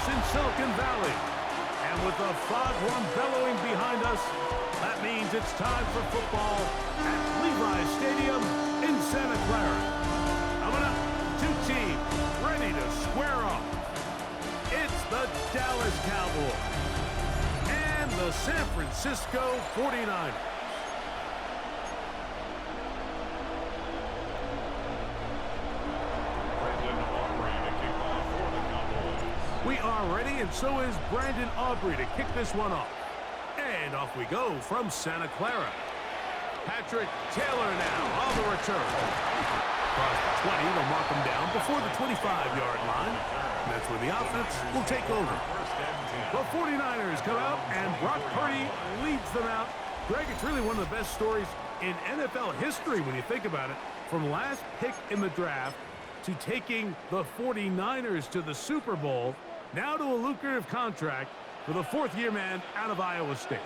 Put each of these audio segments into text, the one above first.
us in Silicon Valley. And with the foghorn bellowing behind us, that means it's time for football at Levi's Stadium in Santa Clara. Coming up, two teams ready to square off. It's the Dallas Cowboys and the San Francisco 49ers. We are ready, and so is Brandon Aubrey to kick this one off. And off we go from Santa Clara. Patrick Taylor now on the return. Across the 20, they'll mark him down before the 25-yard line. And that's where the offense will take over. The 49ers come out, and Brock Purdy leads them out. Greg, it's really one of the best stories in NFL history when you think about it. From last pick in the draft to taking the 49ers to the Super Bowl, now to a lucrative contract for the fourth-year man out of Iowa State.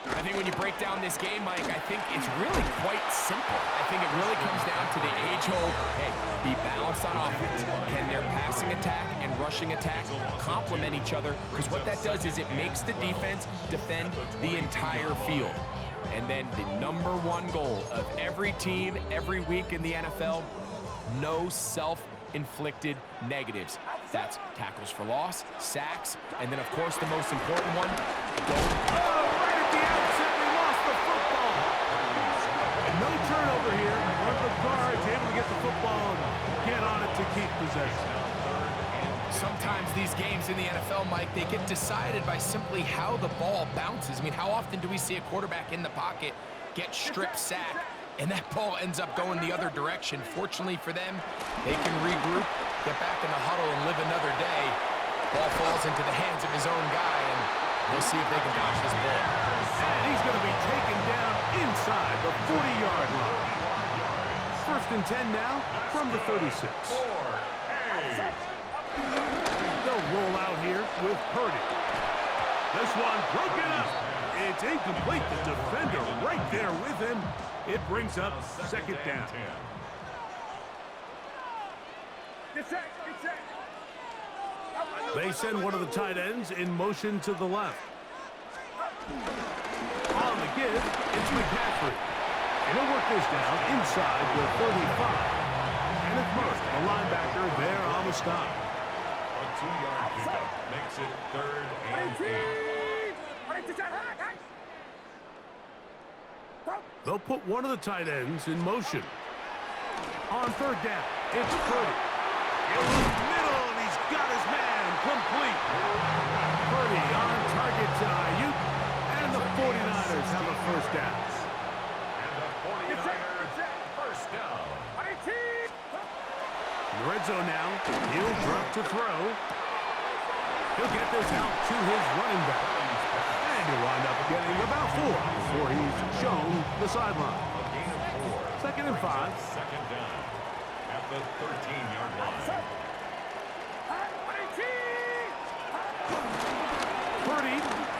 I think when you break down this game, Mike, I think it's really quite simple. I think it really comes down to the age-old, hey, be balanced on offense. Can their passing attack and rushing attack complement each other? Because what that does is it makes the defense defend the entire field. And then the number one goal of every team, every week in the NFL, no self-inflicted negatives. That's tackles for loss, sacks, and then, of course, the most important one, right at the outset, they lost the football. And no turnover here. One of the guards able to get the football and get on it to keep possession. Sometimes these games in the NFL, Mike, they get decided by simply how the ball bounces. I mean, how often do we see a quarterback in the pocket get strip sacked, and that ball ends up going the other direction? Fortunately for them, they can regroup, get back in the huddle, and live another day. Ball falls into the hands of his own guy, and we'll see if they can dodge this ball. And he's going to be taken down inside the 40-yard line. First and 10 now from the 36. They'll roll out here with Purdy. This one broken up. It's incomplete. The defender right there with him. It brings up second down. They send one of the tight ends in motion to the left. On the give, it's McCaffrey. And he'll work this down inside the 35. And it's Murph, the linebacker, there on the stop. A 2-yard pickup makes it 3rd and 8. They'll put one of the tight ends in motion. On third down, it's Purdy. In the middle, and he's got his man complete. Purdy on target to Ayuk, and the 49ers have a first down. And the 49ers first down. In the red zone now, he'll drop to throw. He'll get this out to his running back. And he'll wind up getting about 4 before he's shown the sideline. A gain of 4. Second and 5. Second down at the 13-yard line. Purdy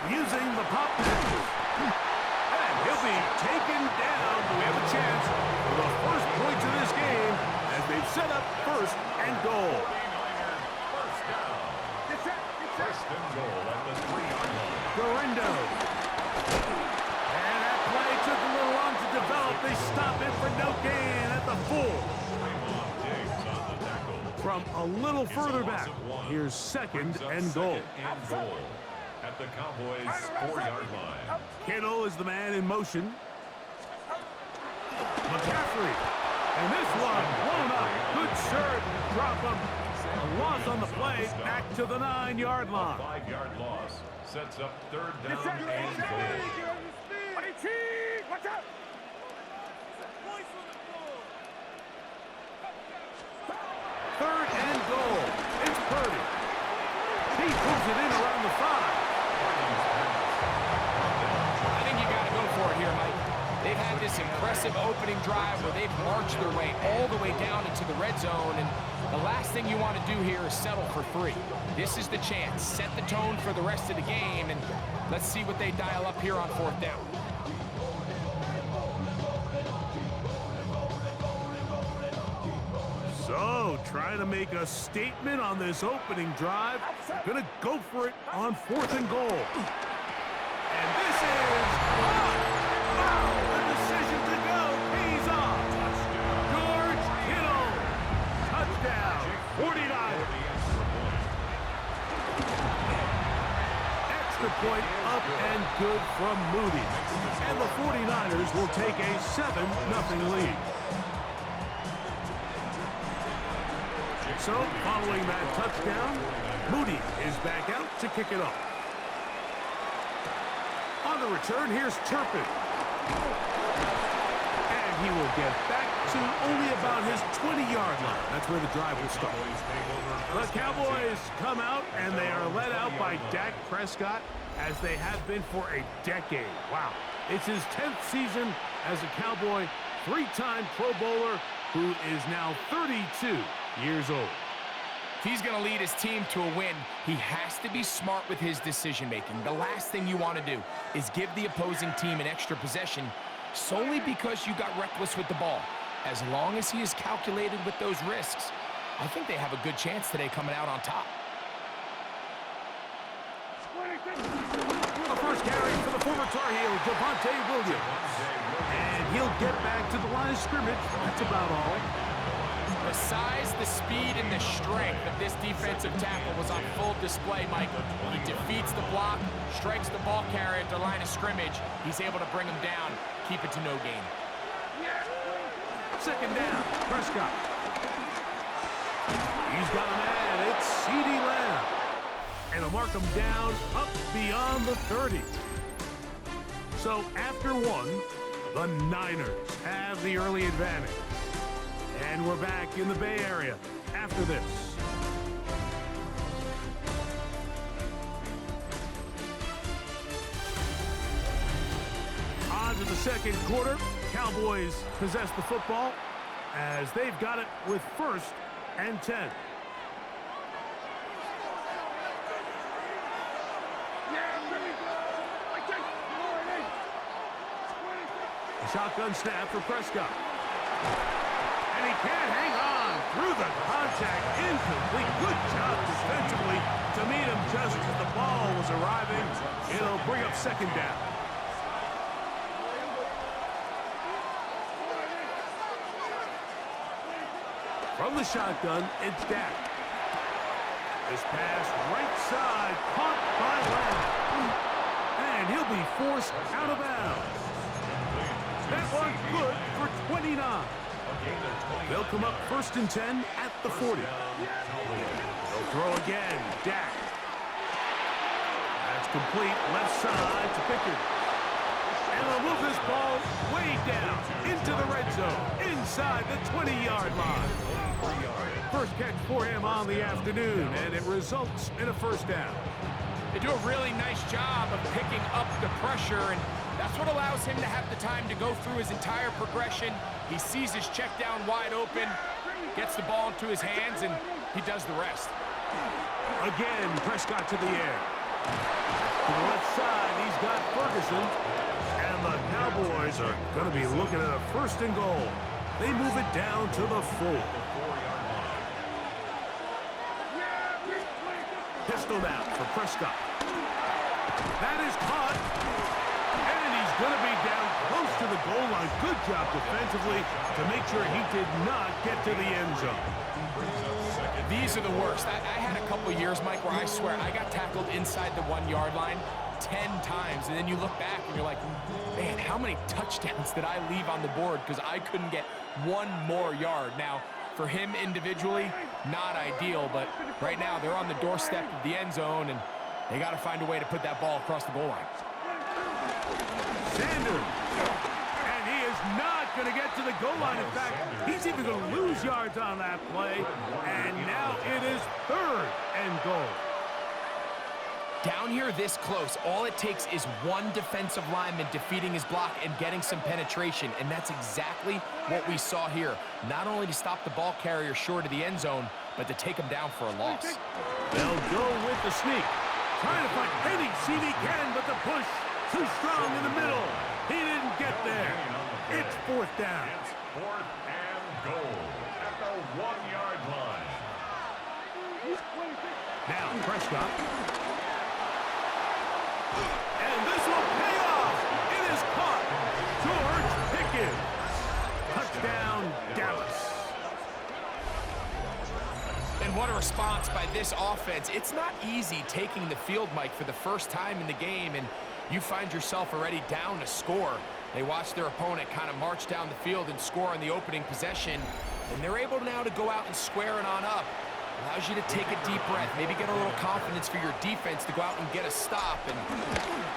using the pop pass. And he'll be taken down. We have a chance for the first points of this game as they've set up first and goal. 49ers first down. First and goal at the 3-yard line. Gorindo. And that play took a little long to develop. They stop it for no gain at the 4. From a little further back, here's second and goal. At the Cowboys' 4-yard line. Kittle is the man in motion. McCaffrey. And this one blown up. Good serve. Drop him. A loss on the play. Back to the 9-yard line. 5-yard loss sets up 3rd down and goal. Watch out! Third and goal. It's Purdy. He pulls it in around the 5. I think you got to go for it here, Mike. They've had this impressive opening drive where they've marched their way all the way down into the red zone, and the last thing you want to do here is settle for 3. This is the chance. Set the tone for the rest of the game, and let's see what they dial up here on 4th down. So trying to make a statement on this opening drive. They're going to go for it on 4th and goal. And this is caught. Wow, the decision to go pays off. George Kittle. Touchdown, 49ers. Extra point up and good from Moody. And the 49ers will take a 7-0 lead. So, following that touchdown, Moody is back out to kick it off. On the return, here's Turpin. And he will get back to only about his 20-yard line. That's where the drive will start. The Cowboys come out, and they are led out by Dak Prescott, as they have been for a decade. Wow. It's his 10th season as a Cowboy, 3-time Pro Bowler, who is now 32 years old. If he's going to lead his team to a win, he has to be smart with his decision-making. The last thing you want to do is give the opposing team an extra possession solely because you got reckless with the ball. As long as he is calculated with those risks, I think they have a good chance today coming out on top. The first carry for the former Tar Heel, Javonte Williams. And he'll get back to the line of scrimmage. That's about all. The size, the speed, and the strength of this defensive tackle was on full display, Mike. He defeats the block, strikes the ball carrier at the line of scrimmage. He's able to bring him down, keep it to no gain. Second down, Prescott. He's got a man. It's CeeDee Lamb. And he'll mark him down up beyond the 30. So after one, the Niners have the early advantage. And we're back in the Bay Area after this. On to the second quarter. Cowboys possess the football as they've got it with 1st and 10. Shotgun snap for Prescott. And he can't hang on through the contact. Incomplete. Good job defensively to meet him just as the ball was arriving. It'll bring up 2nd down. From the shotgun, it's Dak. This pass right side, caught by Lamb. And he'll be forced out of bounds. That one good for 29. They'll come up 1st and 10 at the 40. They'll throw again. Dak. That's complete. Left side to Pickens. And they'll move this ball way down into the red zone, inside the 20-yard line. First catch for him on the afternoon, and it results in a 1st down. They do a really nice job of picking up the pressure, and that's what allows him to have the time to go through his entire progression. He sees his check down wide open, gets the ball into his hands, and he does the rest. Again, Prescott to the air. To the left side, he's got Ferguson. And the Cowboys are going to be looking at a 1st and goal. They move it down to the 4. Pistol now for Prescott. That is caught. And he's going to be down close to the goal line. Good job defensively to make sure he did not get to the end zone. These are the worst. I had a couple years, Mike, where I swear I got tackled inside the 1-yard line 10 times. And then you look back and you're like, man, how many touchdowns did I leave on the board because I couldn't get one more yard? Now, for him individually, not ideal, but right now they're on the doorstep of the end zone, and they got to find a way to put that ball across the goal line. Sanders. And he is not going to get to the goal line. In fact, he's even going to lose yards on that play. And now it is 3rd and goal. Down here this close, all it takes is one defensive lineman defeating his block and getting some penetration, and that's exactly what we saw here. Not only to stop the ball carrier short of the end zone, but to take him down for a loss. They'll go with the sneak. Trying to find any seat he can, but the push too strong in the middle. He didn't get there. It's 4th down. It's 4th and goal at the 1-yard line. Now Prescott. And this will pay off. It is caught. George Pickens. Touchdown, Dallas. And what a response by this offense. It's not easy taking the field, Mike, for the first time in the game, and you find yourself already down a score. They watch their opponent kind of march down the field and score on the opening possession, and they're able now to go out and square it on up. Allows you to take a deep breath, maybe get a little confidence for your defense to go out and get a stop, and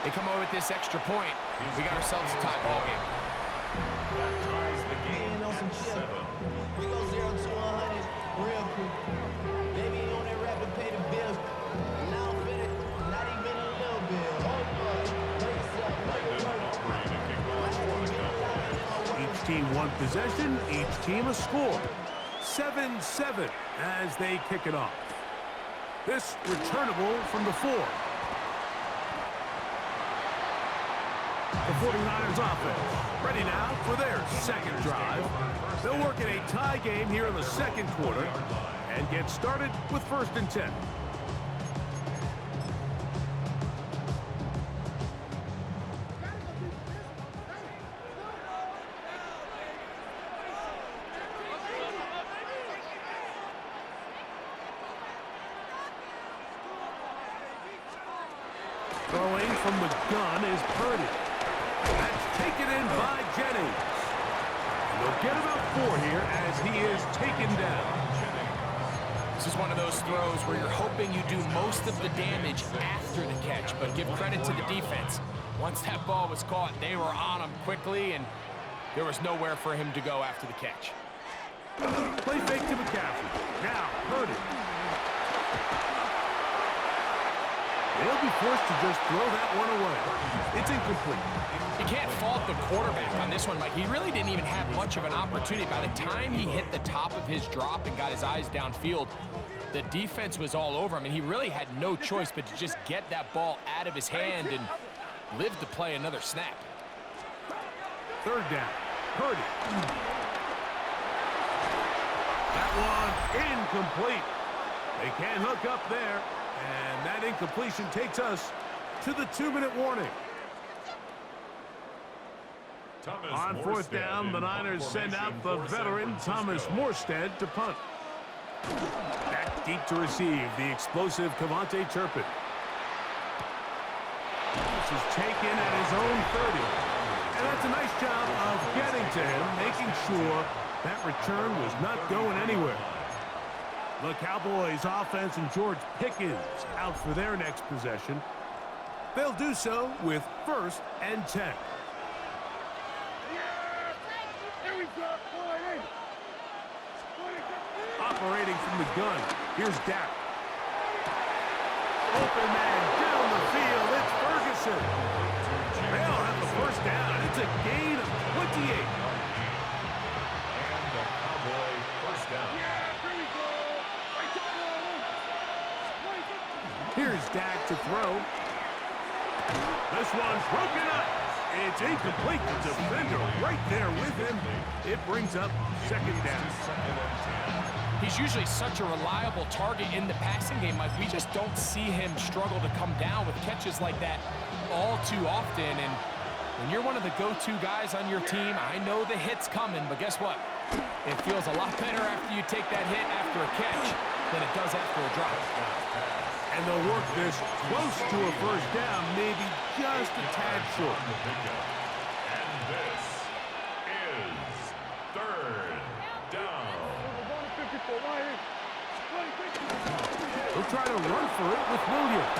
they come away with this extra point. We got ourselves a tie ball game. That ties the game at 7. We go 0 to 100 real quick. Baby on that rap to pay the bills. Now I'm finished, not even a little bit. Each team one possession, each team a score. 7-7 as they kick it off. This returnable from the 4. The 49ers offense ready now for their second drive. They'll work in a tie game here in the second quarter and get started with 1st and 10. Throwing from the gun is Purdy. That's taken in by Jennings. And they'll get about 4 here as he is taken down. This is one of those throws where you're hoping you do most of the damage after the catch, but give credit to the defense. Once that ball was caught, they were on him quickly, and there was nowhere for him to go after the catch. Play fake to McCaffrey. Now, Purdy. They'll be forced to just throw that one away. It's incomplete. You can't fault the quarterback on this one, Mike. He really didn't even have much of an opportunity. By the time he hit the top of his drop and got his eyes downfield, the defense was all over him, and he really had no choice but to just get that ball out of his hand and live to play another snap. 3rd down. Purdy. That one incomplete. They can't hook up there. And that incompletion takes us to the 2-minute warning. On 4th down, the Niners send out the veteran Thomas Morstead to punt. Back deep to receive the explosive Kevontae Turpin. This is taken at his own 30. And that's a nice job of getting to him, making sure that return was not going anywhere. The Cowboys offense and George Pickens out for their next possession. They'll do so with 1st and 10. Operating from the gun, here's Dak. Open man down the field, it's Ferguson. They'll have the 1st down. It's a gain of 28. And the Cowboy 1st down. Here's Dak to throw. This one's broken up. It's incomplete. The defender right there with him. It brings up 2nd down. He's usually such a reliable target in the passing game, Mike. We just don't see him struggle to come down with catches like that all too often. And when you're one of the go-to guys on your team, I know the hit's coming, but guess what? It feels a lot better after you take that hit after a catch than it does after a drop. And they'll work this close to a 1st down, maybe just a tad short. And this is 3rd down. They'll try to run for it with Williams.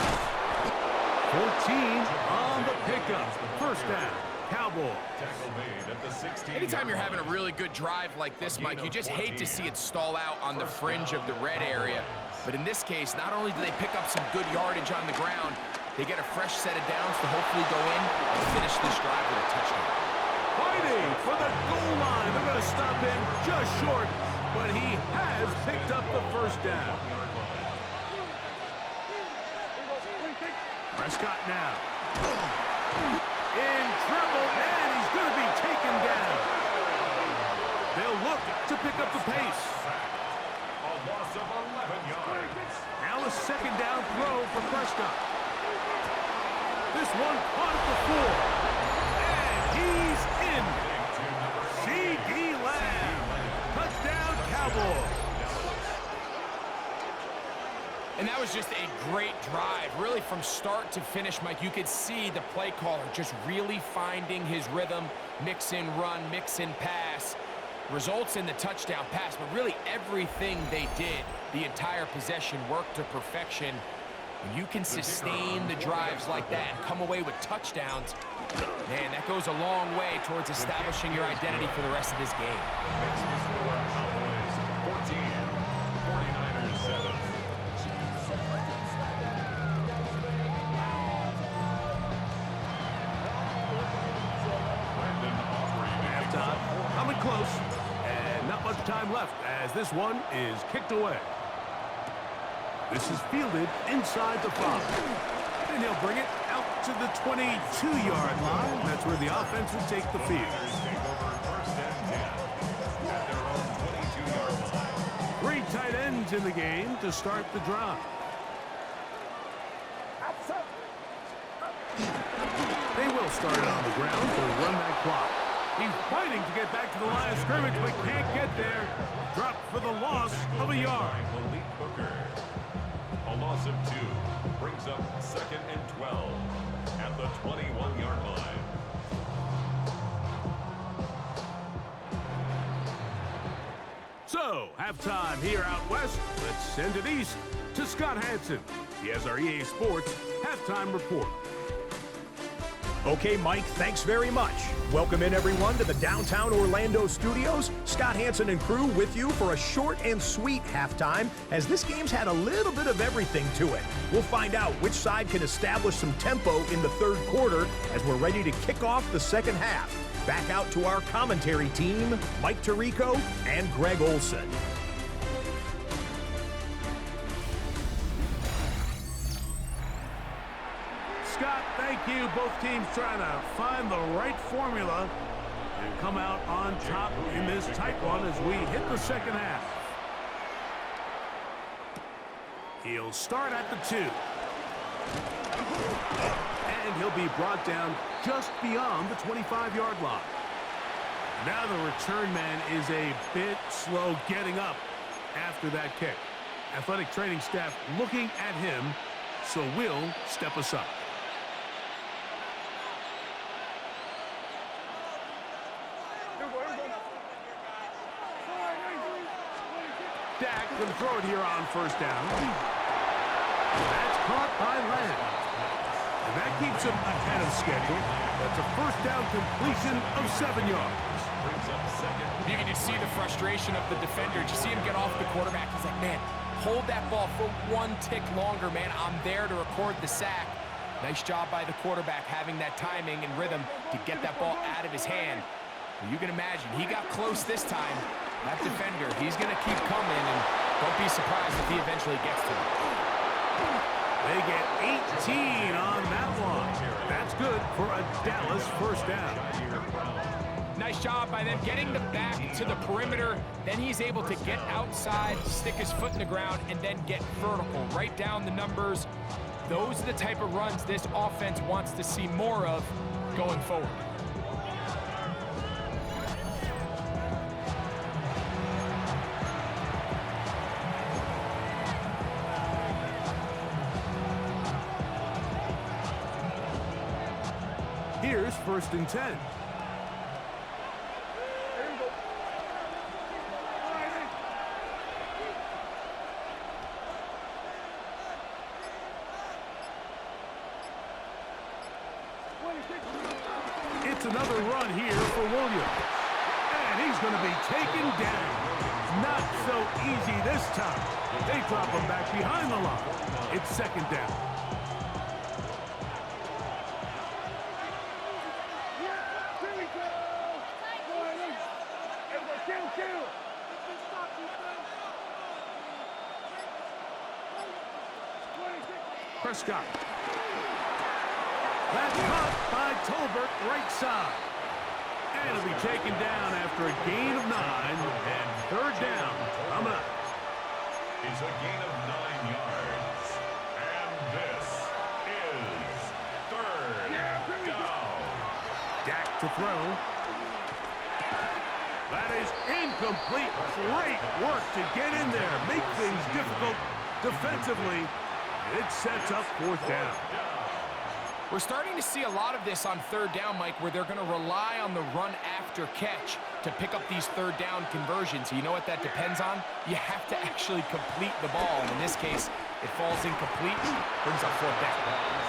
14 on the pickup. 1st down, Cowboys. Tackle made at the 16. Anytime you're having a really good drive like this, Mike, you just hate to see it stall out on the fringe of the red area. But in this case, not only do they pick up some good yardage on the ground, they get a fresh set of downs to hopefully go in and finish this drive with a touchdown. Fighting for the goal line. They're going to stop him just short, but he has picked up the 1st down. Prescott now. In trouble, and he's going to be taken down. They'll look to pick up the pace. A loss of 11 yards. Now a second down throw for Prescott. This one caught at the 4. And he's in. C.D. Lamb. Touchdown, Cowboys. And that was just a great drive. Really, from start to finish, Mike, you could see the play caller just really finding his rhythm. Mix in run, mix in pass. Results in the touchdown pass, but really everything they did, the entire possession, worked to perfection. When you can sustain the drives like that and come away with touchdowns, man, that goes a long way towards establishing your identity for the rest of this game. Cowboys 14, 49ers 7. Coming close, and not much time left as this one is kicked away. This is fielded inside the 5. And he'll bring it out to the 22-yard line. That's where the offense will take the field. Take over first and 10 at their own 22-yard line. 3 tight ends in the game to start the drive. They will start it on the ground to run that clock. He's fighting to get back to the line of scrimmage, but can't get there. Dropped for the loss of a yard. Malik Hooker. A loss of 2 brings up 2nd and 12 at the 21-yard line. So, halftime here out west. Let's send it east to Scott Hansen. He has our EA Sports halftime report. Okay, Mike, thanks very much. Welcome in, everyone, to the downtown Orlando studios. Scott Hansen and crew with you for a short and sweet halftime, as this game's had a little bit of everything to it. We'll find out which side can establish some tempo in the third quarter as we're ready to kick off the second half. Back out to our commentary team, Mike Tirico and Greg Olson. Scott, thank you. Both teams trying to find the right formula and come out on top in this tight one as we hit the second half. He'll start at the 2. And he'll be brought down just beyond the 25-yard line. Now the return man is a bit slow getting up after that kick. Athletic training staff looking at him, so we'll step aside. Dak can throw it here on first down. That's caught by Lamb. And that keeps him ahead of schedule. That's a first down completion of 7 yards. Brings up 2nd. You can just see the frustration of the defender. You see him get off the quarterback. He's like, man, hold that ball for 1 tick longer, man. I'm there to record the sack. Nice job by the quarterback having that timing and rhythm to get that ball out of his hand. You can imagine, he got close this time. That defender, he's going to keep coming, and don't be surprised if he eventually gets to him. They get 18 on that one. That's good for a Dallas first down. Nice job by them getting the back to the perimeter. Then he's able to get outside, stick his foot in the ground, and then get vertical, right down the numbers. Those are the type of runs this offense wants to see more of going forward. Here's 1st and 10. It's another run here for Williams. And he's going to be taken down. Not so easy this time. They drop him back behind the line. It's 2nd down. Prescott. That's caught by Tolbert, right side. And it'll be taken down after a gain of 9 and 3rd down. Coming up. It's a gain of 9 yards. to throw. That is incomplete. Great work to get in there. Make things difficult defensively. It sets up fourth down. We're starting to see a lot of this on third down, Mike, where they're going to rely on the run after catch to pick up these third down conversions. You know what that depends on? You have to actually complete the ball. And in this case, it falls incomplete, brings up fourth down.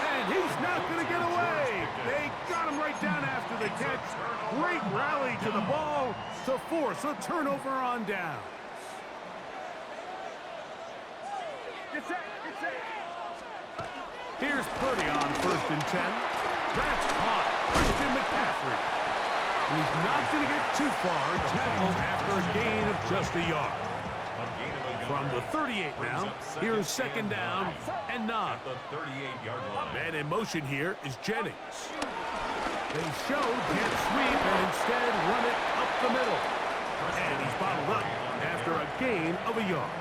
And he's not going to get away. They got him right down after the catch. Great rally to the ball to force a turnover on down. Here's Purdy on 1st and 10. That's caught. Christian McCaffrey. He's not going to get too far. Tackled after a gain of just a yard. From the 38 now, here's 2nd down and 9. The 38-yard line. Man in motion here is Jennings. They show can't sweep and instead run it up the middle. And he's bottled up after a gain of a yard.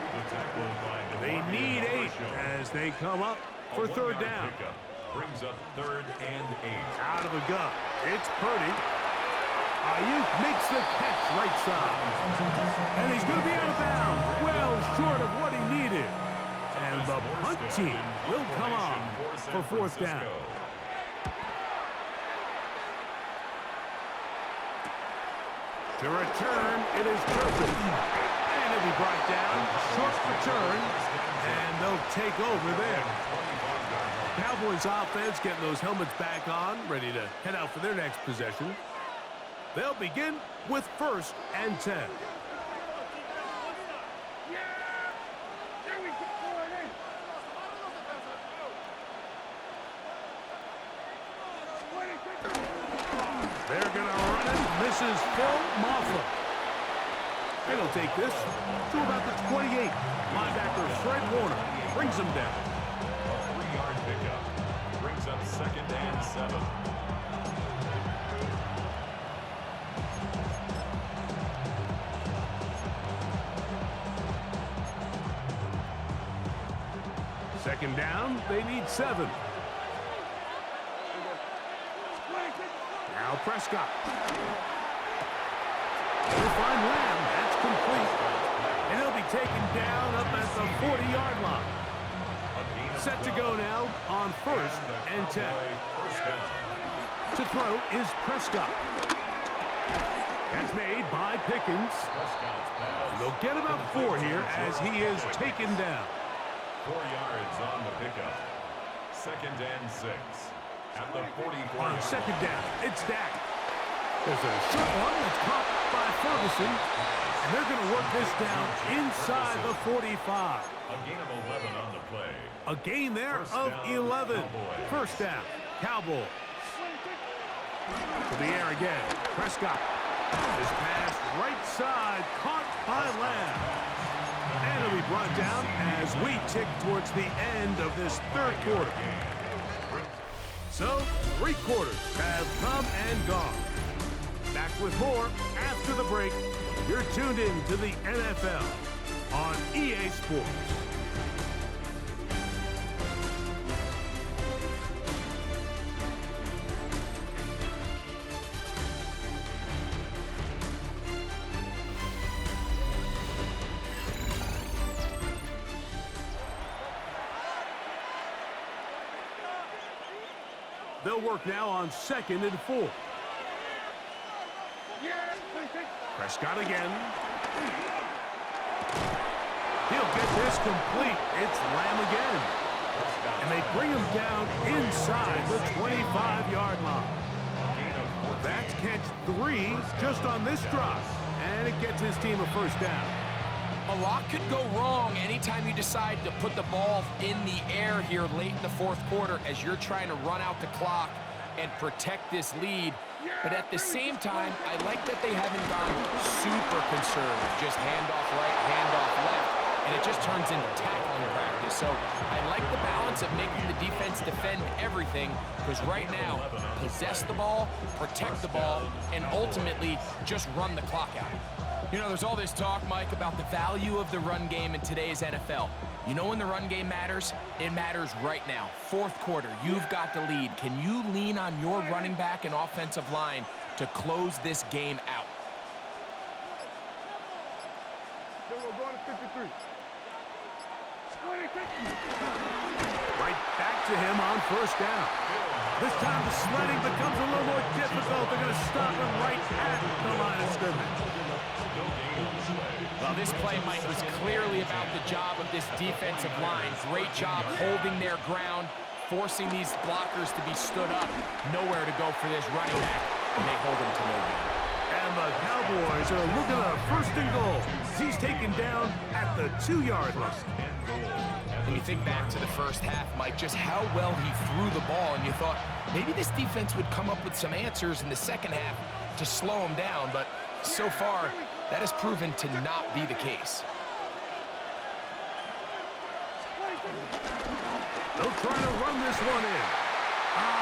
They need 8 as they come up for 3rd down. Brings up 3rd and 8. Out of the gun. It's Purdy. Ayuk makes the catch right side. And he's going to be out of bounds. Well short of what he needed. And the punt team will come on for 4th down. To return, it is Griffin. And it'll be brought down. Short return. And they'll take over there. Cowboys offense getting those helmets back on, ready to head out for their next possession. They'll begin with 1st and 10. They're going to run it. Misses Phil Maffa. And he'll take this to about the 28. Linebacker Fred Warner brings him down. A 3-yard pickup. Brings up 2nd and 7. Second down, they need 7. Now Prescott. He'll find Lamb. That's complete. And he'll be taken down up at the 40-yard line. Set to go now on 1st and 10. To throw is Prescott. That's made by Pickens. They'll get about 4 here as he is taken down. 4 yards on the pickup. 2nd and 6. At the 44. On 2nd down, it's Dak. There's a short one that's caught by Ferguson. And they're going to work this down inside the 45. A gain of 11 on the play. A gain there of 11. First down, Cowboys. To the air again. Prescott. This pass right side caught by Lamb. And it'll be brought down as we tick towards the end of this 3rd quarter. So, 3 quarters have come and gone. Back with more after the break. You're tuned in to the NFL on EA Sports. They'll work now on 2nd and 4. Prescott again. He'll get this complete. It's Lamb again. And they bring him down inside the 25-yard line. That's catch 3 just on this drive. And it gets his team a 1st down. A lot could go wrong anytime you decide to put the ball in the air here late in the 4th quarter as you're trying to run out the clock and protect this lead. But at the same time, I like that they haven't gone super conservative. Just handoff right, handoff left, and it just turns into tackling practice. So I like the balance of making the defense defend everything, because right now, possess the ball, protect the ball, and ultimately just run the clock out. You know, there's all this talk, Mike, about the value of the run game in today's NFL. You know when the run game matters? It matters right now. Fourth quarter, you've got the lead. Can you lean on your running back and offensive line to close this game out? Right back to him on first down. This time the sledding becomes a little more difficult. They're going to stop him right at the line of scrimmage. Well, this play, Mike, was clearly about the job of this defensive line. Great job holding their ground, forcing these blockers to be stood up. Nowhere to go for this running back, and they hold him to no gain. And the Cowboys are looking at a first and goal. He's taken down at the 2-yard line. And you think back to the first half, Mike, just how well he threw the ball, and you thought maybe this defense would come up with some answers in the second half to slow him down, but so far, that has proven to not be the case. They'll try to run this one in.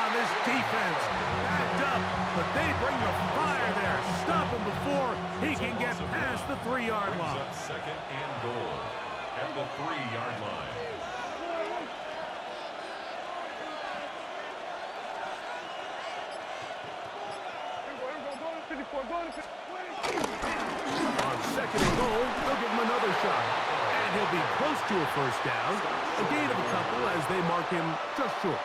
This defense backed up, but they bring the fire there. Stop him before he can get past the 3-yard line. Second and goal at the 3-yard line. On second and goal, they'll give him another shot. And he'll be close to a first down. A gain of a couple as they mark him just short.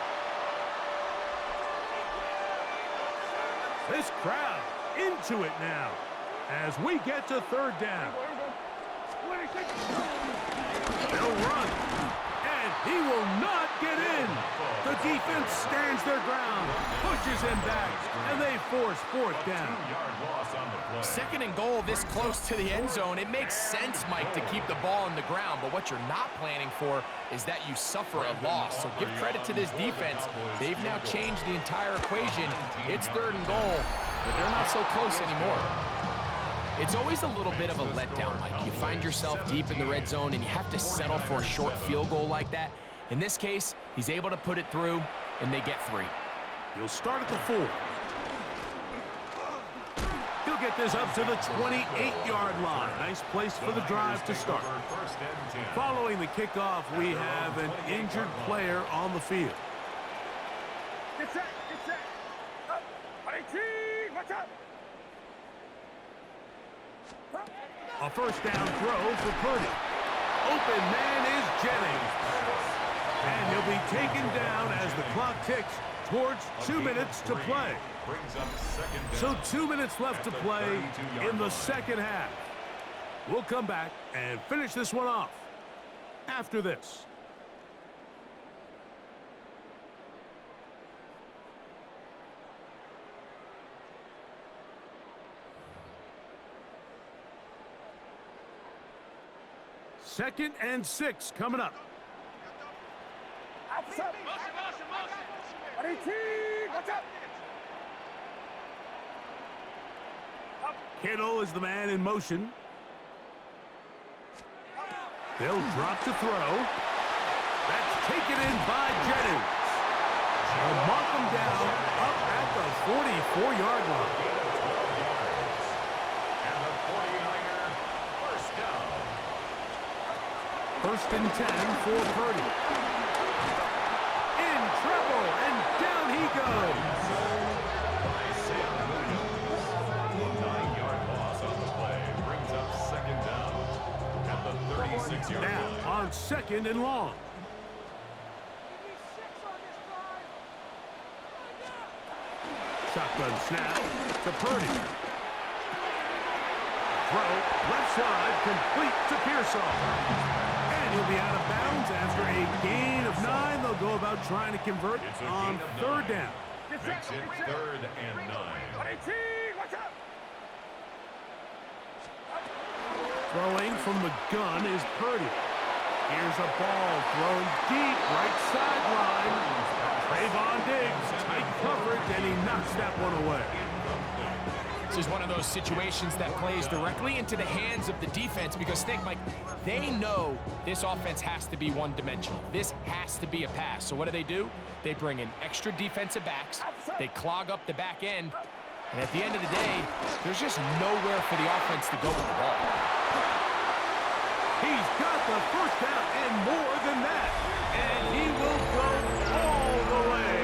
This crowd into it now as we get to third down. They'll run, and he will not get in. The defense stands their ground, pushes him back, and they force fourth down. Second and goal this close to the end zone. It makes sense, Mike, to keep the ball on the ground, but what you're not planning for is that you suffer a loss. So give credit to this defense. They've now changed the entire equation. It's third and goal, but they're not so close anymore. It's always a little bit of a letdown, Mike. You find yourself deep in the red zone and you have to settle for a short field goal like that. In this case, he's able to put it through, and they get 3. He'll start at the 4. He'll get this up to the 28-yard line. Nice place for the drive to start. Following the kickoff, we have an injured player on the field. Get set, get set. Up. Watch out. A first down throw for Purdy. Open man is Jennings. And he'll be taken down as the clock ticks towards 2 minutes to play. So 2 minutes left to play in the second half. We'll come back and finish this one off after this. Second and 6 coming up. Kittle is the man in motion. They'll drop to throw. That's taken in by Jennings. They'll mark him down up at the 44-yard line. And the 49er first down. First and 10 for Purdy. In trouble, and down he goes. By Sam Williams. 9-yard loss on the play brings up second down at the 36-yard line. Now on second and long. Shotgun snap to Purdy. Throw left side complete to Pearsall. And he'll be out of bounds after a gain of 9. They'll go about trying to convert on third down. Makes it third and 9. Throwing from the gun is Purdy. Here's a ball thrown deep right sideline. Trayvon Diggs, tight coverage, and he knocks that one away. This is one of those situations that plays directly into the hands of the defense because think, Mike, they know this offense has to be one-dimensional. This has to be a pass. So what do? They bring in extra defensive backs. They clog up the back end. And at the end of the day, there's just nowhere for the offense to go with the ball. He's got the first down and more than that. And he will go all the way.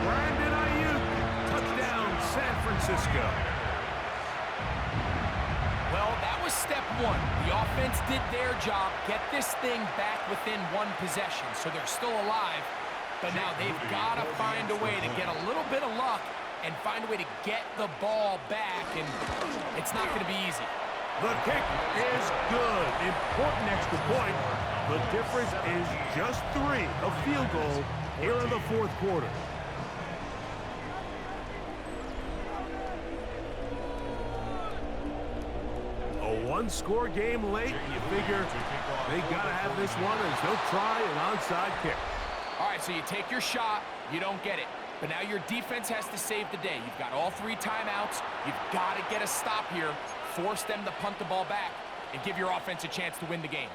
Brandon Ayuk, touchdown San Francisco. Well, that was step one. The offense did their job, get this thing back within one possession, so they're still alive. But now they've got to find a way to get a little bit of luck and find a way to get the ball back, and it's not going to be easy. The kick is good. Important extra point. The difference is just 3, a field goal here in the fourth quarter. A one-score game late. You figure they got to have this one as they'll try an onside kick. All right, so you take your shot, you don't get it. But now your defense has to save the day. You've got all 3 timeouts. You've got to get a stop here, force them to punt the ball back, and give your offense a chance to win the game.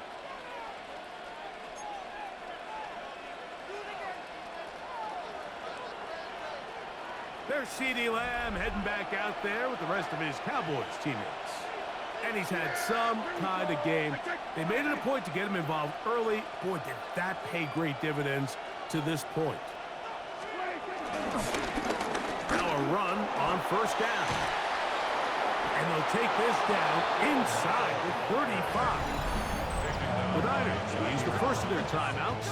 There's CeeDee Lamb heading back out there with the rest of his Cowboys teammates. And he's had some kind of game. They made it a point to get him involved early. Boy, did that pay great dividends to this point. Now a run on first down. And they'll take this down inside the 35. The Niners will use the first of their timeouts.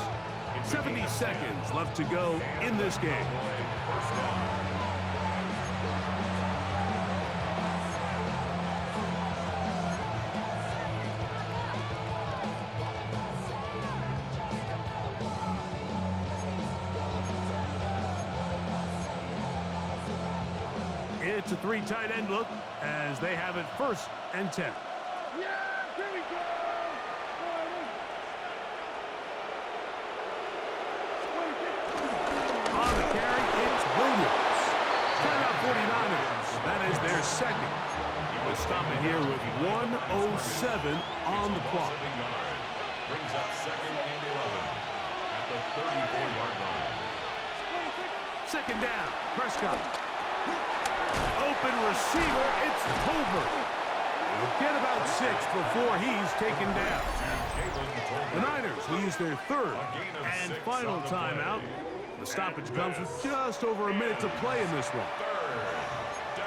70 seconds left to go in this game. It's a 3 tight end look as they have it 1st and 10. Yeah, here we go. On the carry, it's Williams. Timeout 49ers. That is their second. We'll stop it here with 1:07 on the clock. Brings up 2nd and 11 at the 34-yard line. Second down, Prescott. Open receiver, it's Tolbert. He'll get about 6 before he's taken down. The Niners will use their 3rd and final timeout. The stoppage comes with just over a minute to play in this one.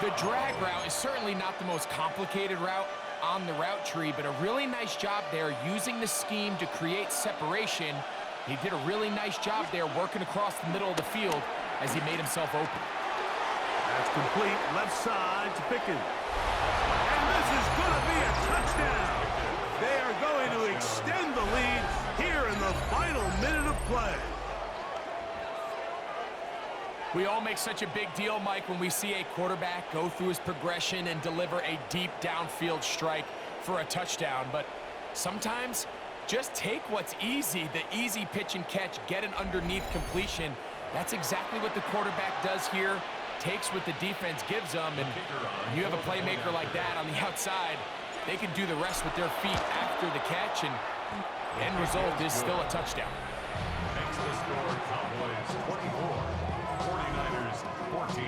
The drag route is certainly not the most complicated route on the route tree, but a really nice job there using the scheme to create separation. He did a really nice job there working across the middle of the field as he made himself open. That's complete, left side to Pickens. And this is going to be a touchdown. They are going to extend the lead here in the final minute of play. We all make such a big deal, Mike, when we see a quarterback go through his progression and deliver a deep downfield strike for a touchdown. But sometimes just take what's easy, the easy pitch and catch, get an underneath completion. That's exactly what the quarterback does here. Takes what the defense gives them, and you have a playmaker like that on the outside, they can do the rest with their feet after the catch, and the end result is still a touchdown. Makes the score Cowboys 24, 49ers 14.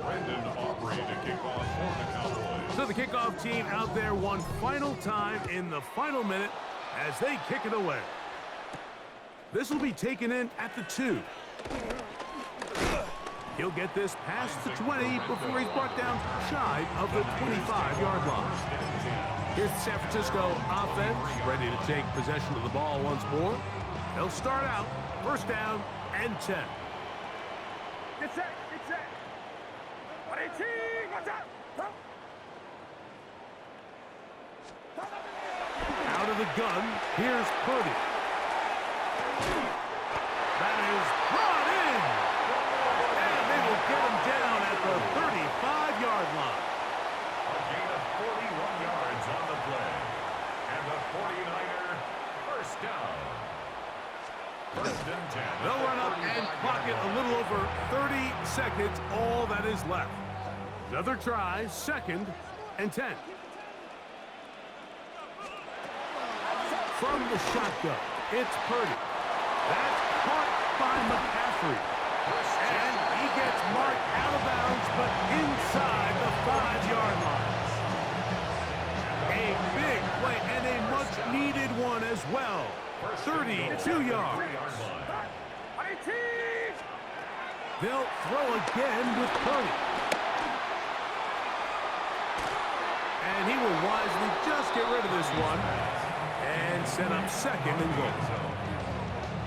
Brandon Aubrey to kick off for the Cowboys. So the kickoff team out there one final time in the final minute as they kick it away. This will be taken in at the 2. He'll get this past the 20 before he's brought down shy of the 25-yard line. Here's the San Francisco offense ready to take possession of the ball once more. They'll start out 1st down and 10. Get set, get set. 118, watch out. Out of the gun, here's Purdy. That is brought in. And they will get him down at the 35-yard line. A gain of 41 yards on the play. And the 49er 1st down. 1st and 10. They'll run up and clock it a little over 30 seconds, all that is left. Another try, 2nd and 10. From the shotgun, it's Purdy. That's caught by McCaffrey. And he gets marked out of bounds, but inside the 5-yard line. needed one as well. 32 yards. They'll throw again with Purdy. And he will wisely just get rid of this one and set up second and goal.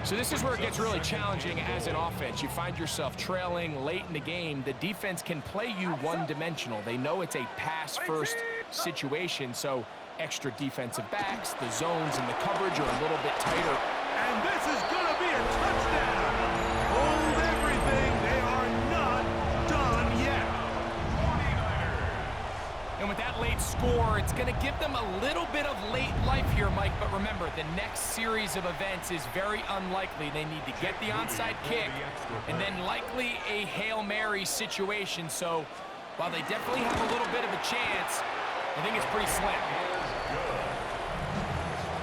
So this is where it gets really challenging as an offense. You find yourself trailing late in the game. The defense can play you one-dimensional. They know it's a pass-first situation, so extra defensive backs, the zones and the coverage are a little bit tighter. And this is going to be a touchdown. Hold everything. They are not done yet. And with that late score, it's going to give them a little bit of late life here, Mike. But remember, the next series of events is very unlikely. They need to get the onside kick and then likely a Hail Mary situation. So while they definitely have a little bit of a chance, I think it's pretty slim.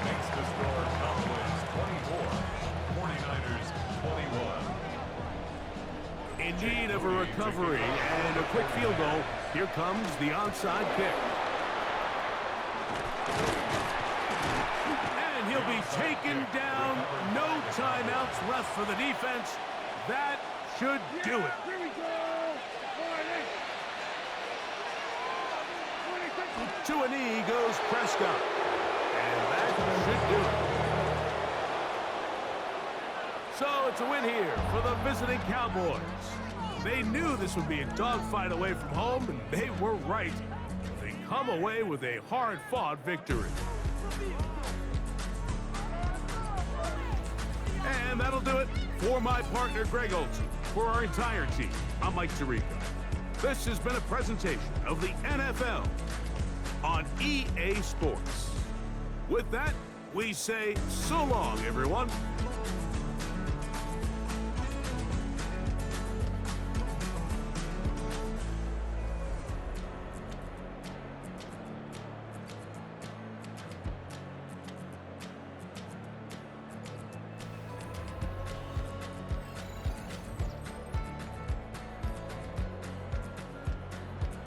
Makes the score Cowboys 24, 49ers 21. In need of a recovery and a quick field goal. Here comes the onside kick. And he'll be taken down. No timeouts left for the defense. That should do it. Here we go. To a knee goes Prescott. And that should do it. So it's a win here for the visiting Cowboys. They knew this would be a dogfight away from home, and they were right. They come away with a hard-fought victory. And that'll do it for my partner, Greg Olson. For our entire team, I'm Mike Tirico. This has been a presentation of the NFL on EA Sports. With that, we say so long, everyone.